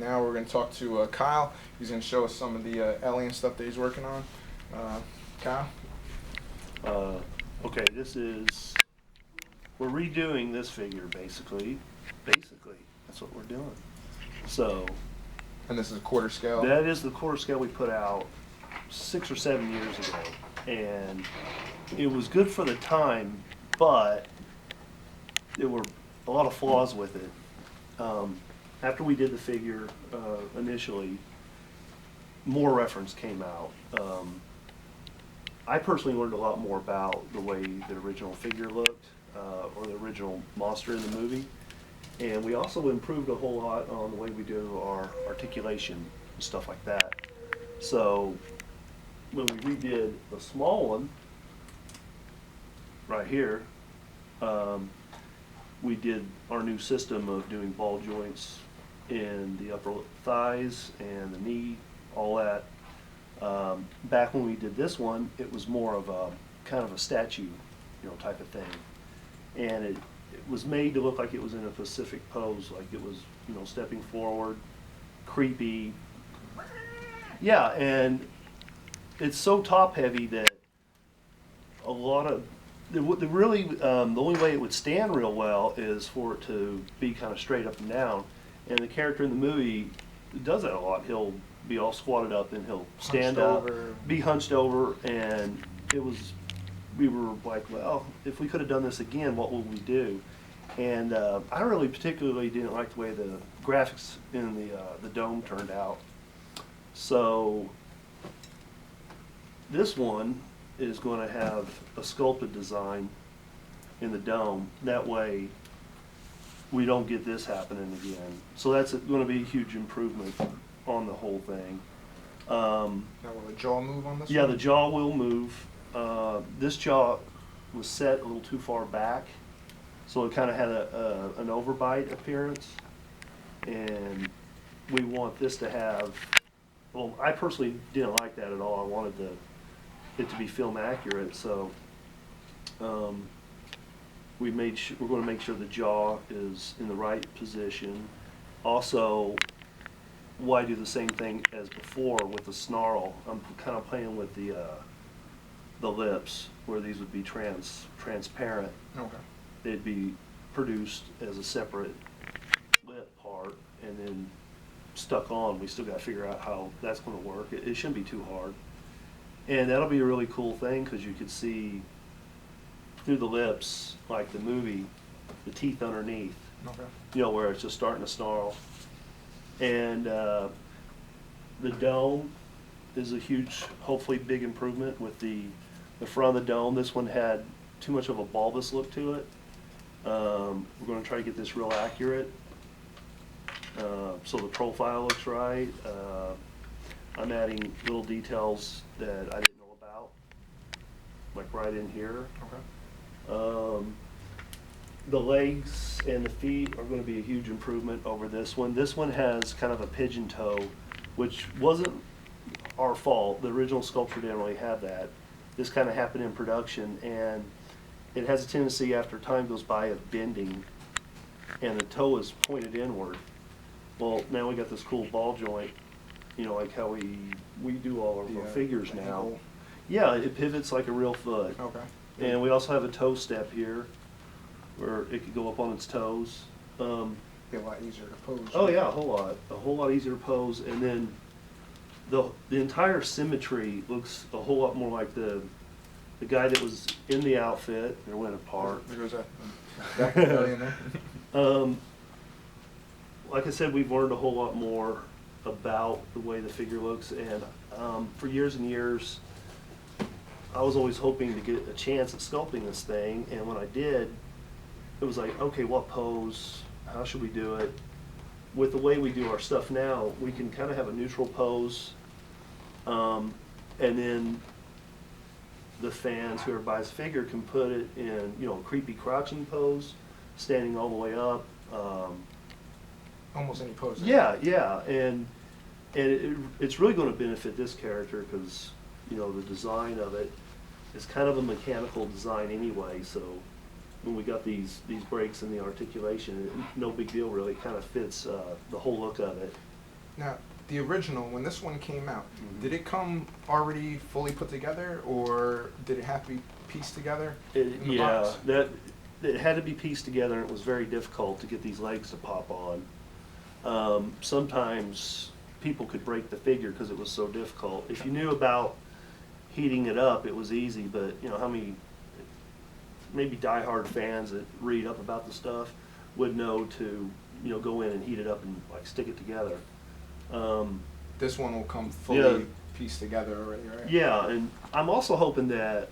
Now we're going to talk to Kyle. He's going to show us some of the alien stuff that he's working on. Kyle? Okay, we're redoing this figure basically. That's what we're doing. So. And this is a quarter scale? That is the quarter scale we put out 6 or 7 years ago. And it was good for the time, but there were a lot of flaws with it. After we did the figure initially, more reference came out. I personally learned a lot more about the way the original figure looked, or the original monster in the movie. And we also improved a whole lot on the way we do our articulation and stuff like that. So when we redid the small one, right here, we did our new system of doing ball joints in the upper thighs and the knee, all that. Back when we did this one, it was more of a kind of a statue, type of thing. And it was made to look like it was in a Pacific pose, like it was, stepping forward, creepy. Yeah, and it's so top heavy that a lot of, the only way it would stand real well is for it to be kind of straight up and down. And the character in the movie does that a lot. He'll be all squatted up and he'll stand up, be hunched over, and we were like, well, if we could have done this again, what would we do? And I really particularly didn't like the way the graphics in the dome turned out. So this one is going to have a sculpted design in the dome. That way we don't get this happening again. So that's going to be a huge improvement on the whole thing. Now will the jaw move on this one? Yeah, the jaw will move. This jaw was set a little too far back, so it kind of had an overbite appearance. And we want this to have, well, I personally didn't like that at all. I wanted it to be film accurate, so we're going to make sure the jaw is in the right position. Also, why do the same thing as before with the snarl? I'm kind of playing with the lips, where these would be transparent. Okay. They'd be produced as a separate lip part and then stuck on. We still got to figure out how that's going to work. It shouldn't be too hard. And that'll be a really cool thing because you could see through the lips, like the movie, the teeth underneath. Okay. Where it's just starting to snarl. And the dome is a huge, hopefully big improvement with the front of the dome. This one had too much of a bulbous look to it. We're going to try to get this real accurate, so the profile looks right. I'm adding little details that I didn't know about, like right in here. Okay. The legs and the feet are going to be a huge improvement over this one. This one has kind of a pigeon toe, which wasn't our fault. The original sculpture didn't really have that. This kind of happened in production, and it has a tendency after time goes by of bending, and the toe is pointed inward. Well, now we got this cool ball joint, like how we do all of our figures now. Ankle. Yeah, it pivots like a real foot. Okay. And we also have a toe step here, where it could go up on its toes. Be a lot easier to pose. Oh yeah, a whole lot easier to pose. And then the entire symmetry looks a whole lot more like the guy that was in the outfit. It went apart. There goes that back in there. Like I said, we've learned a whole lot more about the way the figure looks, and for years and years, I was always hoping to get a chance at sculpting this thing, and when I did, it was like, okay, what pose? How should we do it? With the way we do our stuff now, we can kind of have a neutral pose, and then the fans, whoever buys the figure, can put it in, a creepy crouching pose, standing all the way up. Almost any pose. Yeah, and it's really going to benefit this character because, the design of it is kind of a mechanical design anyway, so when we got these breaks in the articulation, no big deal really. It kind of fits the whole look of it. Now, the original, when this one came out, Mhm. did it come already fully put together, or did it have to be pieced together in the Yeah, box? it had to be pieced together, and it was very difficult to get these legs to pop on. Sometimes people could break the figure because it was so difficult. If you knew about heating it up, it was easy, but you know how many maybe diehard fans that read up about the stuff would know to, you know, go in and heat it up and like stick it together. This one will come fully Yeah. pieced together already, right? Yeah, and I'm also hoping that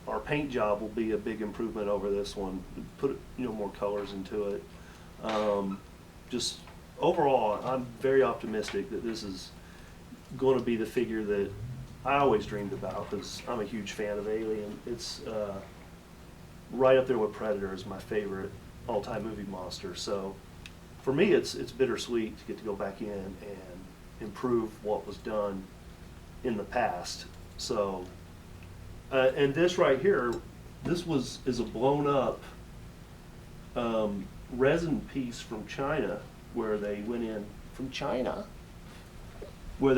our paint job will be a big improvement over this one. Put, you know, more colors into it. Just overall, I'm very optimistic that this is going to be the figure that I always dreamed about, because I'm a huge fan of Alien. It's right up there with Predator as my favorite all-time movie monster. So for me, it's bittersweet to get to go back in and improve what was done in the past. So, and this right here, this is a blown up resin piece from China, where they went in from China, where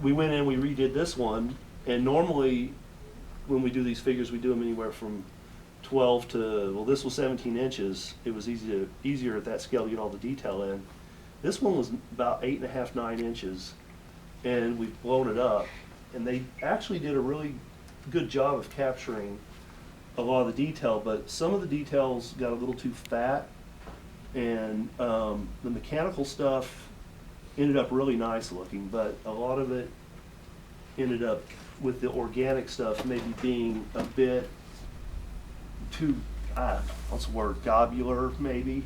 we went in, we redid this one, and normally when we do these figures, we do them anywhere from 12 to, well, this was 17 inches. It was easier at that scale to get all the detail in. This one was about 8.5, 9 inches, and we've blown it up, and they actually did a really good job of capturing a lot of the detail, but some of the details got a little too fat, and the mechanical stuff ended up really nice looking, but a lot of it ended up with the organic stuff maybe being a bit too, what's the word, globular maybe,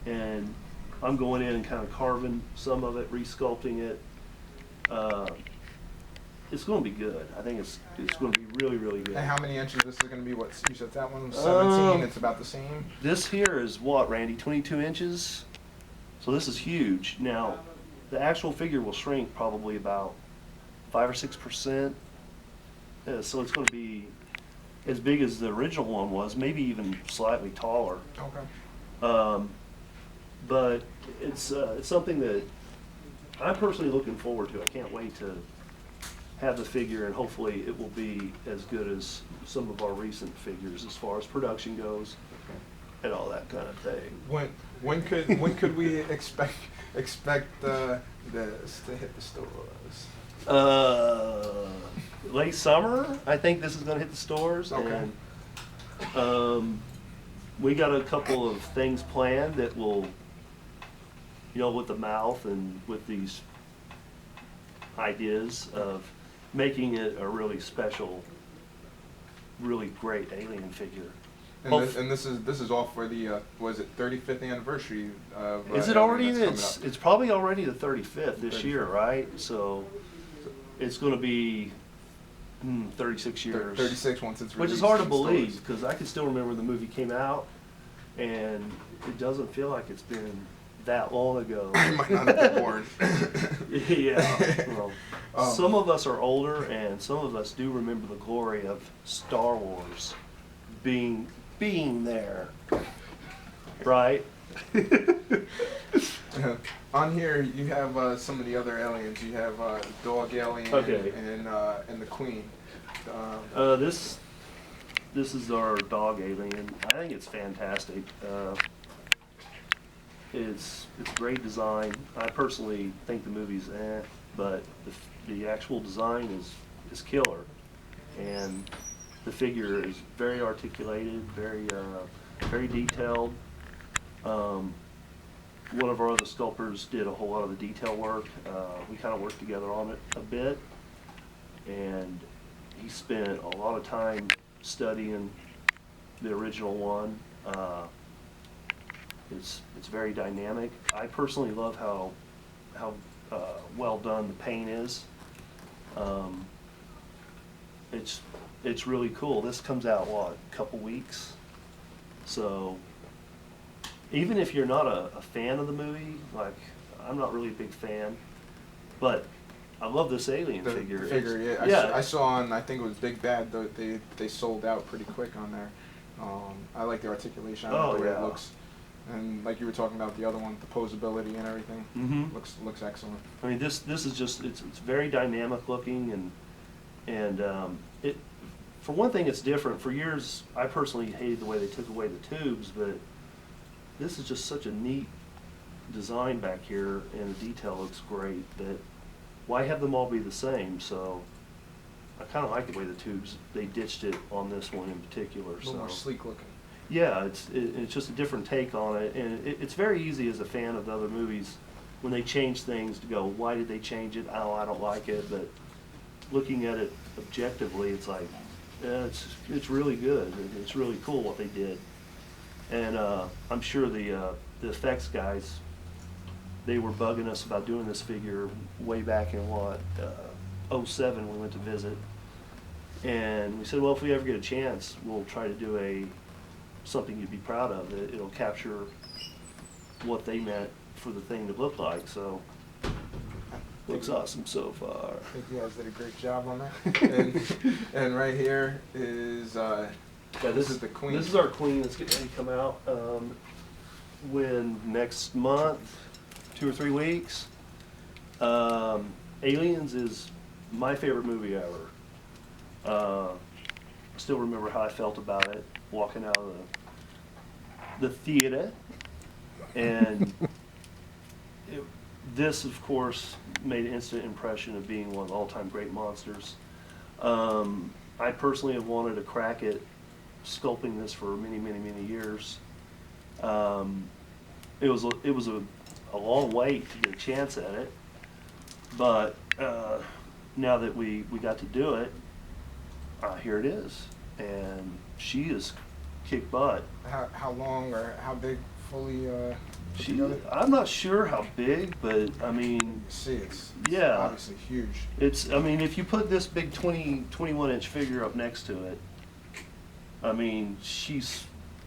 and I'm going in and kind of carving some of it, resculpting it. It's going to be good. I think it's going to be really, really good. And how many inches this is going to be? What you said that one was 17. It's about the same. This here is what, Randy? 22 inches. So this is huge. Now, the actual figure will shrink probably about 5 or 6%. So it's going to be as big as the original one was, maybe even slightly taller. Okay. But it's something that I'm personally looking forward to. I can't wait to have the figure, and hopefully it will be as good as some of our recent figures as far as production goes and all that kind of thing. When could we expect this to hit the stores? Late summer, I think this is going to hit the stores. Okay. And we got a couple of things planned that will, you know, with the mouth and with these ideas of making it a really special, really great Alien figure. And this is all for the was it 35th anniversary of Is it Alien already? that's coming up. It's probably already the 35th this 35th. year, right? So it's going to be 36 years. 36 once it's released. Which is hard to in believe, stores. because I can still remember the movie came out, and it doesn't feel like it's been that long ago. I might not have been born. Yeah. Well, Um, some of us are older, and some of us do remember the glory of Star Wars being there, right? On here, you have some of the other aliens. You have Dog Alien Okay. and the Queen. This is our dog alien. I think it's fantastic. It's great design. I personally think the movie's but the actual design is killer, and the figure is very articulated, very detailed. One of our other sculptors did a whole lot of the detail work. We kind of worked together on it a bit, and he spent a lot of time studying the original one. It's very dynamic. I personally love how well done the paint is. It's really cool. This comes out what, a couple weeks? So even if you're not a fan of the movie, like I'm not really a big fan, but I love this Alien The figure. figure, It's- yeah. I saw on, I think it was Big Bad, they sold out pretty quick on there. I like the articulation. I like the way it looks. And like you were talking about the other one, the posability and everything, Mm-hmm. looks excellent. I mean, this is just it's very dynamic looking, and it for one thing it's different. For years, I personally hated the way they took away the tubes, but this is just such a neat design back here, and the detail looks great. That why have them all be the same? So I kind of like the way the tubes they ditched it on this one in particular. A little more sleek looking. Yeah, it's just a different take on it, and it's very easy as a fan of the other movies when they change things to go, why did they change it? Oh, I don't like it. But looking at it objectively, it's like, yeah, it's really good. It's really cool what they did, and I'm sure the effects guys, they were bugging us about doing this figure way back in what 07 we went to visit, and we said, well, if we ever get a chance, we'll try to do something you'd be proud of. It'll capture what they meant for the thing to look like. So looks awesome so far. I think you guys did a great job on that. and right here is this is the Queen. This is our Queen that's getting ready to come out when next month, 2 or 3 weeks. Aliens is my favorite movie ever. Still remember how I felt about it walking out of the theater, and this of course made an instant impression of being one of the all-time great monsters. I personally have wanted to crack at sculpting this for many years. It was a long wait to get a chance at it, but now that we got to do it, here it is, and she is kick butt. How long or how big fully put together? I'm not sure how big, but I mean, You see, it's yeah, obviously huge. I mean, if you put this big 21-inch figure up next to it, I mean,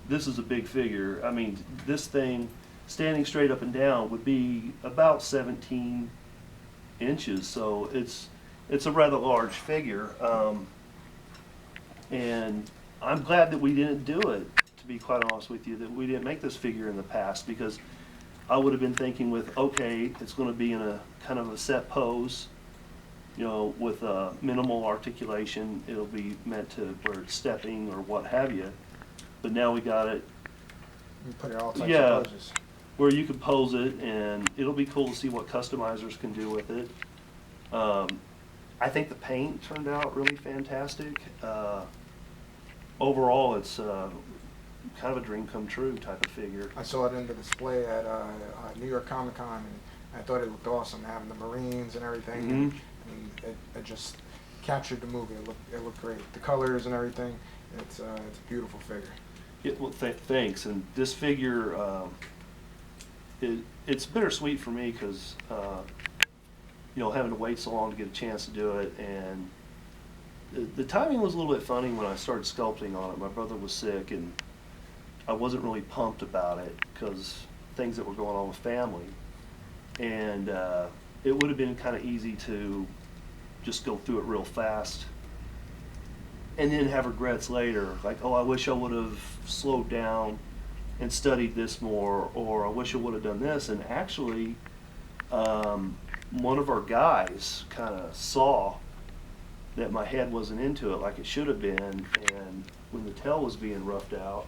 this is a big figure. I mean, this thing standing straight up and down would be about 17 inches, so it's a rather large figure. And I'm glad that we didn't do it, to be quite honest with you, that we didn't make this figure in the past, because I would have been thinking with, okay, it's going to be in a kind of a set pose, you know, with minimal articulation. It'll be meant to where it's stepping or what have you. But now we got it. You put it all types of poses. Where you can pose it, and it'll be cool to see what customizers can do with it. I think the paint turned out really fantastic. Overall, it's kind of a dream come true type of figure. I saw it in the display at New York Comic Con, and I thought it looked awesome, having the Marines and everything. Mm-hmm. And it just captured the movie. It looked great. The colors and everything. It's a beautiful figure. Yeah, well, thanks. And this figure, it's bittersweet for me because you know, having to wait so long to get a chance to do it, and the timing was a little bit funny when I started sculpting on it. My brother was sick, and I wasn't really pumped about it because things that were going on with family, and it would have been kind of easy to just go through it real fast and then have regrets later, like, oh, I wish I would have slowed down and studied this more, or I wish I would have done this. And actually, one of our guys kind of saw that my head wasn't into it like it should have been, and when the tail was being roughed out,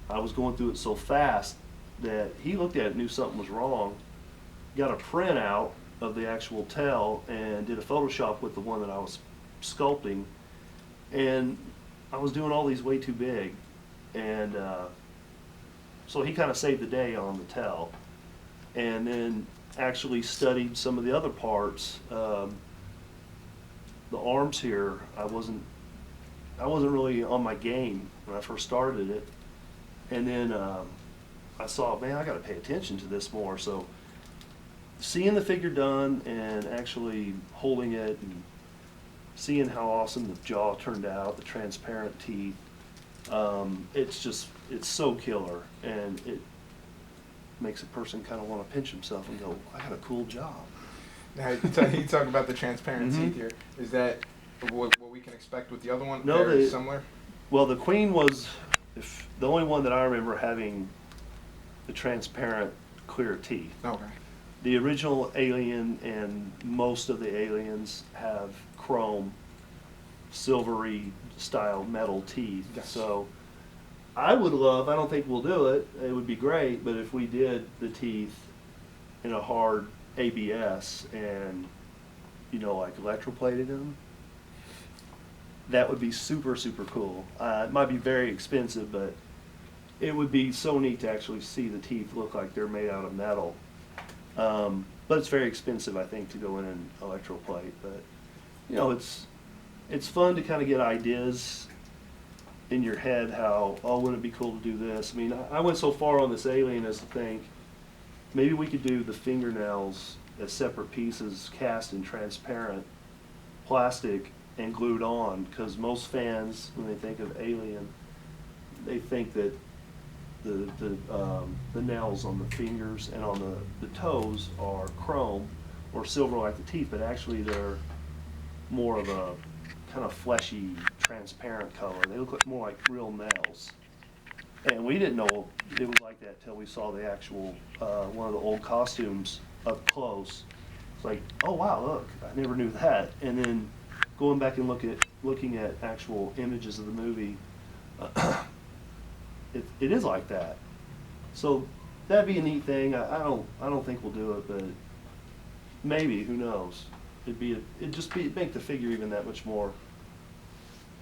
I was going through it so fast that he looked at it, knew something was wrong, got a printout of the actual tail, and did a Photoshop with the one that I was sculpting, and I was doing all these way too big, and so he kind of saved the day on the tail, and then actually studied some of the other parts. The arms here, I wasn't really on my game when I first started it, and then I saw, man, I got to pay attention to this more. So seeing the figure done and actually holding it and seeing how awesome the jaw turned out, the transparent teeth, it's so killer, and it makes a person kind of want to pinch himself and go, I got a cool job. Now, you talk about the transparent teeth here. Is that what we can expect with the other one? No, Very similar? Well, the Queen was the only one that I remember having the transparent clear teeth. Okay. The original Alien and most of the Aliens have chrome, silvery style metal teeth. Yes. So I would love, I don't think we'll do it, it would be great, but if we did the teeth in a hard ABS and, you know, like electroplated them, that would be super, super cool. It might be very expensive, but it would be so neat to actually see the teeth look like they're made out of metal. But it's very expensive, I think, to go in and electroplate. But, you know, it's fun to kind of get ideas in your head how, oh, wouldn't it be cool to do this? I mean, I went so far on this Alien as to think maybe we could do the fingernails as separate pieces cast in transparent plastic and glued on, because most fans, when they think of Alien, they think that the nails on the fingers and on the toes are chrome or silver like the teeth, but actually they're more of a kind of fleshy, transparent color. They look like more like real nails. And we didn't know it was like that till we saw the actual, one of the old costumes up close. It's like, oh wow, look, I never knew that. And then going back and looking at actual images of the movie, it is like that. So that'd be a neat thing. I don't think we'll do it, but maybe, who knows? It'd make the figure even that much more.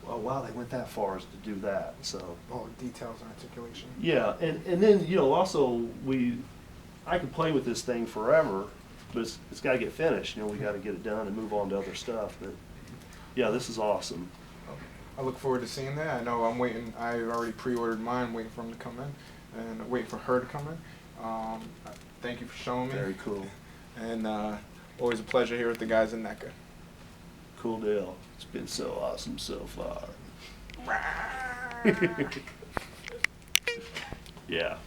Oh wow, they went that far as to do that. So All the details and articulation. yeah, and then, you know, also I could play with this thing forever, but it's got to get finished. You know, we got to get it done and move on to other stuff. But yeah, this is awesome. I look forward to seeing that. I know I'm waiting. I already pre-ordered mine, waiting for him to come in, and waiting for her to come in. Thank you for showing me. Very cool. And always a pleasure here with the guys in NECA. Cool deal. It's been so awesome so far. Yeah.